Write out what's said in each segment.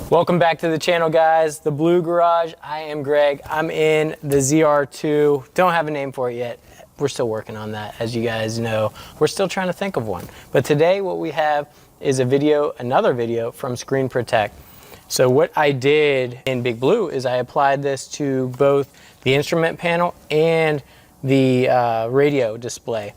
Welcome back to the channel, guys. The Blue Garage. I am Greg. I'm in the ZR2. Don't have a name for it yet. We're still working on that, as you guys know. We're still trying to think of one. But today what we have is another video from Screen ProTech. So what I did in Big Blue is I applied this to both the instrument panel and the radio display.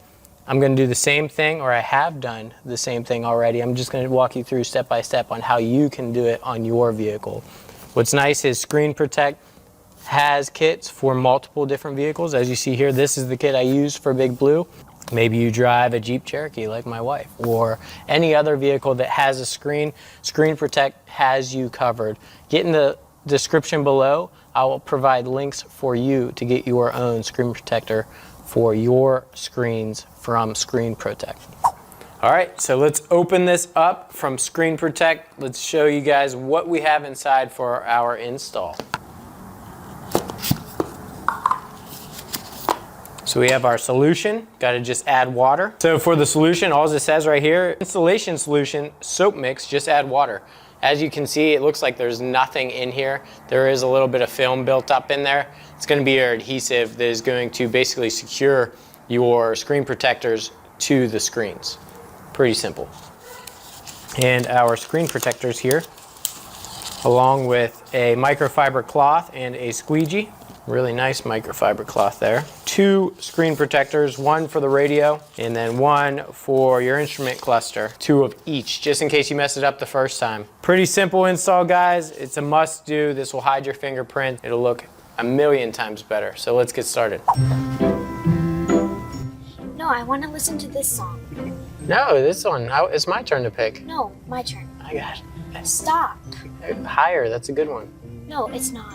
I'm going to do the same thing, or I have done the same thing already. I'm just going to walk you through step by step on how you can do it on your vehicle. What's nice is Screen ProTech has kits for multiple different vehicles. As you see here, this is the kit I used for Big Blue. Maybe you drive a Jeep Cherokee like my wife, or any other vehicle that has a screen. Screen ProTech has you covered. Get in the description below. I will provide links for you to get your own screen protector for your screens from Screen ProTech. All right, so let's open this up from Screen ProTech. Let's show you guys what we have inside for our install. So we have our solution, got to just add water. So for the solution, all it says right here, installation solution, soap mix, just add water. As you can see, it looks like there's nothing in here. There is a little bit of film built up in there. It's going to be your adhesive that is going to basically secure your screen protectors to the screens. Pretty simple. And our screen protectors here, along with a microfiber cloth and a squeegee. Really nice microfiber cloth there. 2 screen protectors, one for the radio and then one for your instrument cluster. 2 of each, just in case you mess it up the first time. Pretty simple install, guys. It's a must do. This will hide your fingerprint. It'll look a million times better. So let's get started. No, I want to listen to this song. No, this one, it's my turn to pick. No, my turn. I got it. Stop. Higher, that's a good one. No, it's not.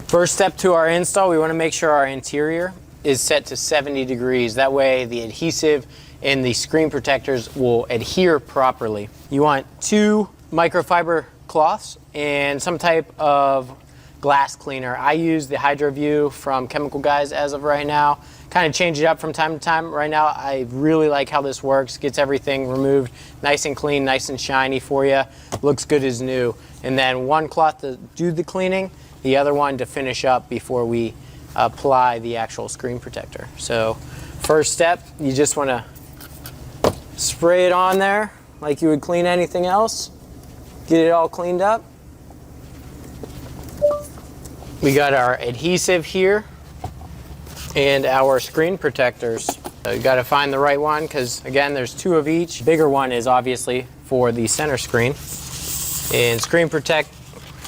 First step to our install, we want to make sure our interior is set to 70 degrees. That way the adhesive and the screen protectors will adhere properly. You want 2 microfiber cloths and some type of glass cleaner. I use the Hydro View from Chemical Guys as of right now. Kind of change it up from time to time. Right now I really like how this works. Gets everything removed nice and clean, nice and shiny for you. Looks good as new. And then one cloth to do the cleaning, the other one to finish up before we apply the actual screen protector. So first step, you just want to spray it on there like you would clean anything else. Get it all cleaned up. We got our adhesive here and our screen protectors. So you got to find the right one because again there's 2 of each. Bigger one is obviously for the center screen. And Screen ProTech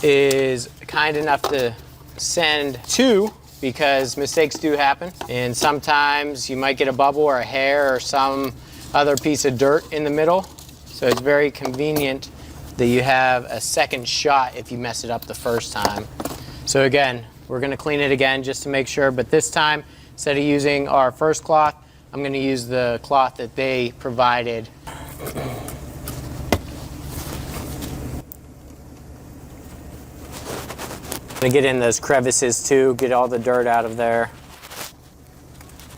is kind enough to send 2 because mistakes do happen. And sometimes you might get a bubble or a hair or some other piece of dirt in the middle. So it's very convenient that you have a second shot if you mess it up the first time. So again, we're going to clean it again just to make sure, but this time instead of using our first cloth, I'm going to use the cloth that they provided. Gonna get in those crevices too, get all the dirt out of there.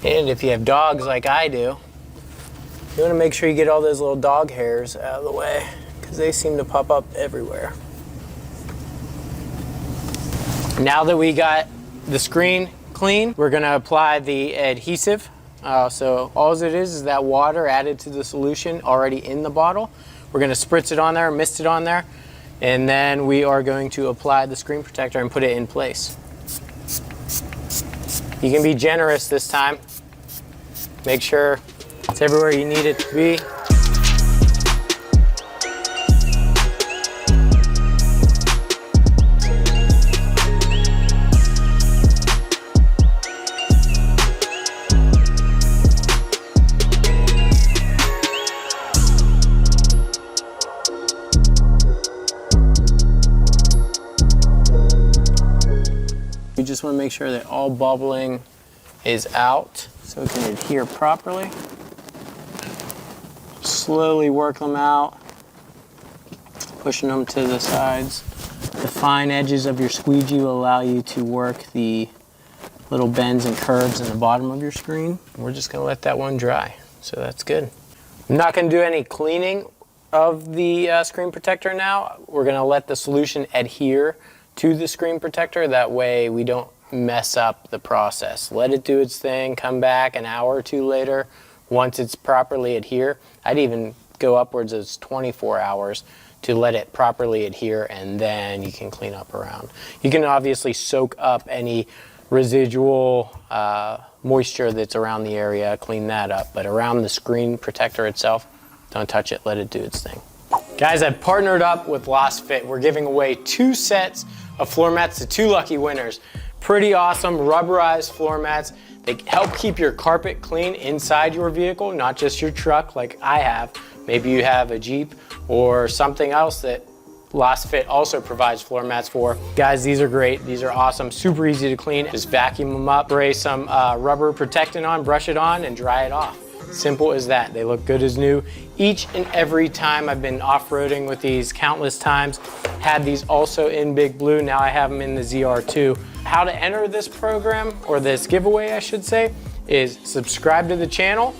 And if you have dogs like I do, you want to make sure you get all those little dog hairs out of the way because they seem to pop up everywhere. Now that we got the screen clean, we're going to apply the adhesive. So all it is that water added to the solution already in the bottle. We're going to spritz it on there, mist it on there, and then we are going to apply the screen protector and put it in place. You can be generous this time. Make sure it's everywhere you need it to be. You just want to make sure that all bubbling is out so it can adhere properly. Slowly work them out, pushing them to the sides. The fine edges of your squeegee will allow you to work the little bends and curves in the bottom of your screen. We're just gonna let that one dry, so that's good. I'm not gonna do any cleaning of the screen protector now. We're gonna let the solution adhere to the screen protector. That way we don't mess up the process. Let it do its thing, come back an hour or two later once it's properly adhere. I'd even go upwards of 24 hours to let it properly adhere, and then you can clean up around. You can obviously soak up any residual moisture that's around the area, clean that up, but around the screen protector itself, don't touch it, let it do its thing. Guys, I've partnered up with Lost Fit. We're giving away 2 sets of floor mats to 2 lucky winners. Pretty awesome rubberized floor mats. They help keep your carpet clean inside your vehicle, not just your truck like I have. Maybe you have a Jeep or something else that Lost Fit also provides floor mats for. Guys, these are great. These are awesome, super easy to clean. Just vacuum them up, spray some rubber protectant on, brush it on, and dry it off. Simple as that. They look good as new. Each and every time I've been off-roading with these countless times, had these also in Big Blue, now I have them in the ZR2. How to enter this program, or this giveaway I should say, is subscribe to the channel,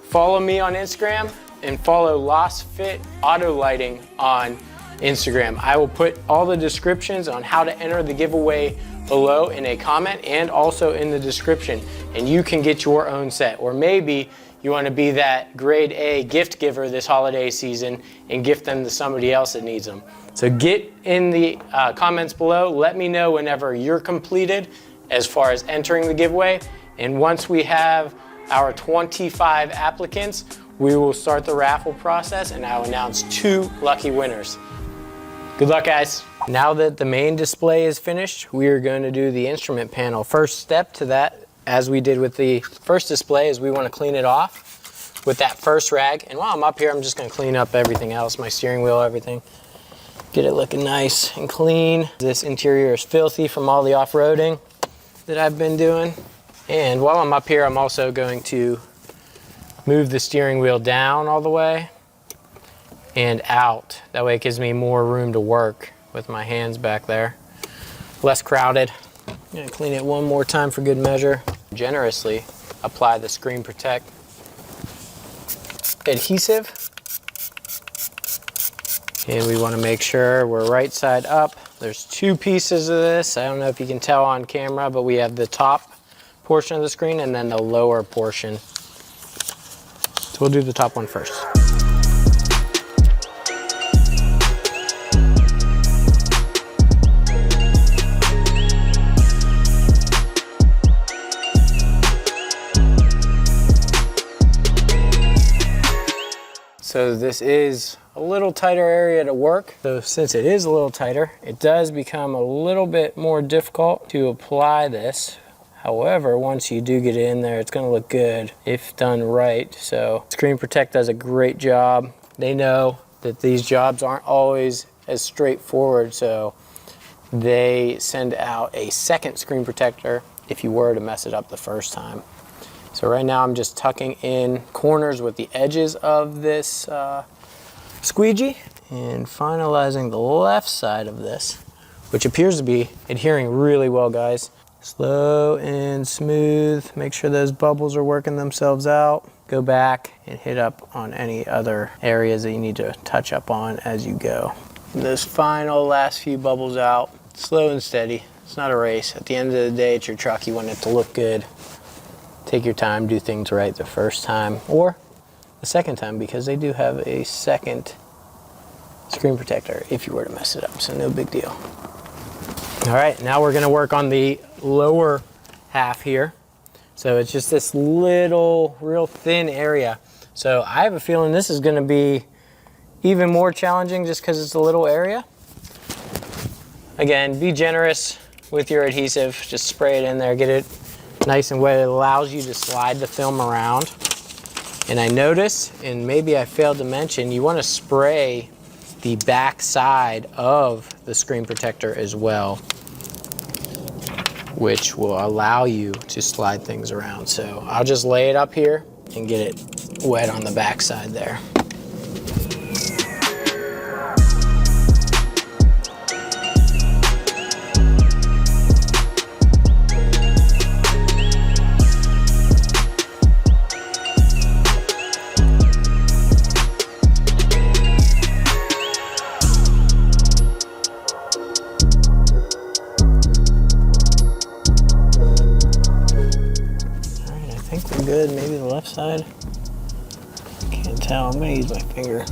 follow me on Instagram, and follow Lost Fit Auto Lighting on Instagram. I will put all the descriptions on how to enter the giveaway below in a comment and also in the description, and you can get your own set. Or maybe you want to be that grade A gift giver this holiday season and gift them to somebody else that needs them. So get in the comments below, let me know whenever you're completed as far as entering the giveaway, and once we have our 25 applicants, we will start the raffle process and I'll announce 2 lucky winners. Good luck, guys. Now that the main display is finished, we are going to do the instrument panel. First step to that, as we did with the first display, is we want to clean it off with that first rag. And while I'm up here, I'm just going to clean up everything else, my steering wheel, everything. Get it looking nice and clean. This interior is filthy from all the off-roading that I've been doing. And while I'm up here, I'm also going to move the steering wheel down all the way and out. That way it gives me more room to work with my hands back there. Less crowded. I'm gonna clean it one more time for good measure. Generously apply the Screen ProTech adhesive. And we wanna make sure we're right side up. There's 2 pieces of this. I don't know if you can tell on camera, but we have the top portion of the screen and then the lower portion. So we'll do the top one first. So this is a little tighter area to work. So since it is a little tighter, it does become a little bit more difficult to apply this. However, once you do get it in there, it's gonna look good if done right. So Screen ProTech does a great job. They know that these jobs aren't always as straightforward, so they send out a second screen protector if you were to mess it up the first time. So right now I'm just tucking in corners with the edges of this squeegee and finalizing the left side of this, which appears to be adhering really well, guys. Slow and smooth. Make sure those bubbles are working themselves out. Go back and hit up on any other areas that you need to touch up on as you go. Those final last few bubbles out, slow and steady. It's not a race. At the end of the day, it's your truck. You want it to look good. Take your time, do things right the first time or the second time, because they do have a second screen protector if you were to mess it up, so no big deal. All right, now we're gonna work on the lower half here. So it's just this little, real thin area. So I have a feeling this is gonna be even more challenging just because it's a little area. Again, be generous with your adhesive. Just spray it in there, get it nice and wet. It allows you to slide the film around. And I notice, and maybe I failed to mention, you want to spray the back side of the screen protector as well, which will allow you to slide things around. So I'll just lay it up here and get it wet on the back side there. think we're good. Maybe the left side. Can't tell. I'm gonna use my finger.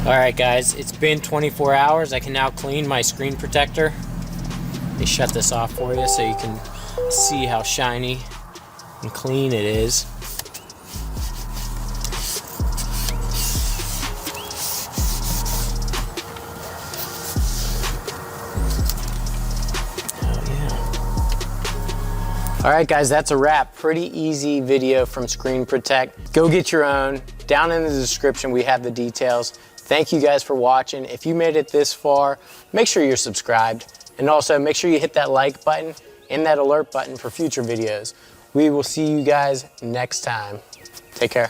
All right, guys, it's been 24 hours. I can now clean my screen protector. Let me shut this off for you so you can see how shiny and clean it is. All right, guys, that's a wrap. Pretty easy video from Screen ProTech. Go get your own. Down in the description, we have the details. Thank you guys for watching. If you made it this far, make sure you're subscribed. And also make sure you hit that like button and that alert button for future videos. We will see you guys next time. Take care.